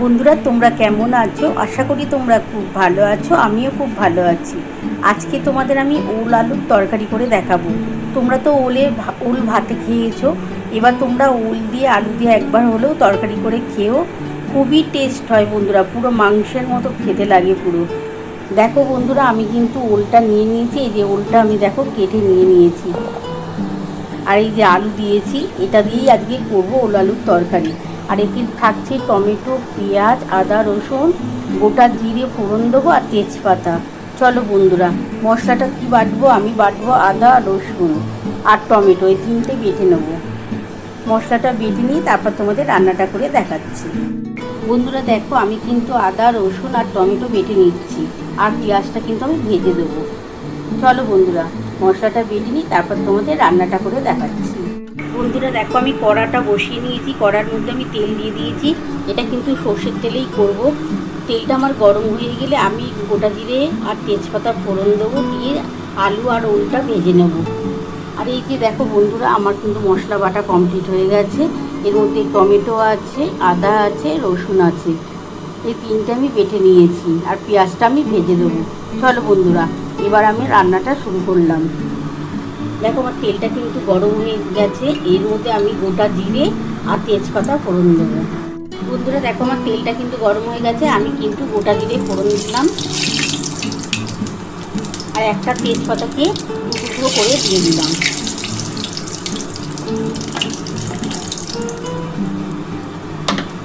বন্ধুরা, তোমরা কেমন আছো? আশা করি তোমরা খুব ভালো আছো। আমিও খুব ভালো আছি। আজকে তোমাদের আমি ওল আলুর তরকারি করে দেখাবো। তোমরা তো ওল ভাতে খেয়েছো, এবার তোমরা ওল দিয়ে আলু দিয়ে একবার হলেও তরকারি করে খেও। খুবই টেস্ট হয় বন্ধুরা, পুরো মাংসের মতো খেতে লাগে পুরো। দেখো বন্ধুরা, আমি কিন্তু ওলটা নিয়ে নিয়েছি। এই যে ওলটা আমি দেখো কেটে নিয়ে নিয়েছি, আর এই যে আলু দিয়েছি, এটা দিয়েই আজকে করবো ওল আলুর তরকারি। আর এতে থাকছে টমেটো, পেঁয়াজ, আদা, রসুন, গোটা জিরে ফোড়ন দেবো আর তেজপাতা। চলো বন্ধুরা, মশলাটা কি বাটবো? আমি বাটবো আদা, রসুন আর টমেটো, এই তিনটে বেটে নেবো। মশলাটা বেটে নিয়ে তারপর তোমাদের রান্নাটা করে দেখাচ্ছি। বন্ধুরা দেখো, আমি কিন্তু আদা, রসুন আর টমেটো বেটে নিচ্ছি, আর পেঁয়াজটা কিন্তু আমি ভেজে দেবো। চলো বন্ধুরা, মশলাটা বেটে নিই, তারপর তোমাদের রান্নাটা করে দেখাচ্ছি। বন্ধুরা দেখো, আমি কড়াটা বসিয়ে নিয়েছি। কড়ার মধ্যে আমি তেল দিয়ে দিয়েছি। এটা কিন্তু সর্ষের তেলেই করব। তেলটা আমার গরম হয়ে গেলে আমি গোটা জিরে আর তেজপাতা ফোড়ন দেবো, দিয়ে আলু আর ওলটা ভেজে নেব। আর এই যে দেখো বন্ধুরা, আমার কিন্তু মশলা বাটা কমপ্লিট হয়ে গেছে। এর মধ্যে টমেটো আছে, আদা আছে, রসুন আছে, এই তিনটে আমি বেটে নিয়েছি, আর পেঁয়াজটা আমি ভেজে দেবো। চলো বন্ধুরা, এবার আমি রান্নাটা শুরু করলাম। দেখো আমার তেলটা কিন্তু গরম হয়ে গেছে। এর মধ্যে আমি গোটা জিরে আর তেজপাতা ফোড়ন দেবো। বন্ধুরা দেখো, আমার তেলটা কিন্তু গরম হয়ে গেছে। আমি কিন্তু গোটা জিরে ফোড়ন দিলাম, আর একটা তেজপাতাকে টুকরো করে দিয়ে দিলাম।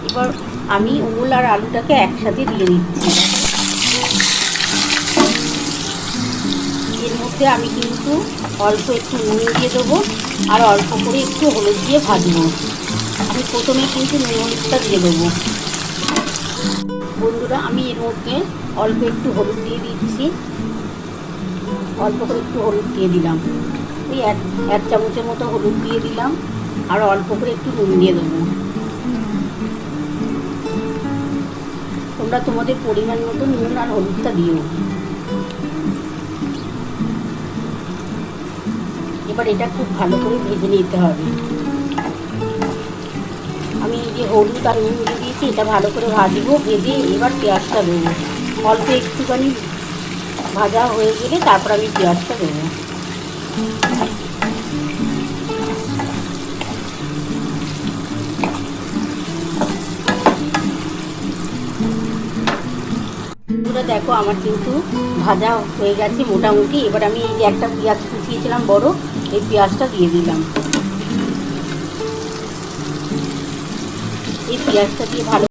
এবার আমি ওল আর আলুটাকে একসাথে দিয়ে দিচ্ছি। এর মধ্যে আমি কিন্তু অল্প একটু নুন দিয়ে দেবো, আর অল্প করে একটু হলুদ দিয়ে ভাজবো। আমি প্রথমে কিন্তু নুন হলুদটা দিয়ে দেবো। বন্ধুরা, আমি এর মধ্যে অল্প একটু হলুদ দিয়ে দিচ্ছি। অল্প করে একটু হলুদ দিয়ে দিলাম, ওই এক চামচের মতো হলুদ দিয়ে দিলাম, আর অল্প করে একটু নুন দিয়ে দেবো। তোমরা তোমাদের পরিমাণ মতো নুন আর হলুদটা দিও। এবার এটা খুব ভালো করে ভেজে নিতে হবে। আমি এই যে হলুদ আর নুন দিয়ে দিয়েছি, এটা ভালো করে ভাজবো। ভেজে এবার পেঁয়াজটা দেবো। অল্প একটুখানি ভাজা হয়ে গেলে তারপর আমি পেঁয়াজটা দেবো। পুরো দেখো, আমার কিন্তু ভাজা হয়ে গেছে মোটামুটি। এবার আমি এই যে একটা পেঁয়াজ কুচিয়েছিলাম বড়, এই পেঁয়াজটা দিয়ে দিলাম। এই পেঁয়াজটা দিয়ে ভালো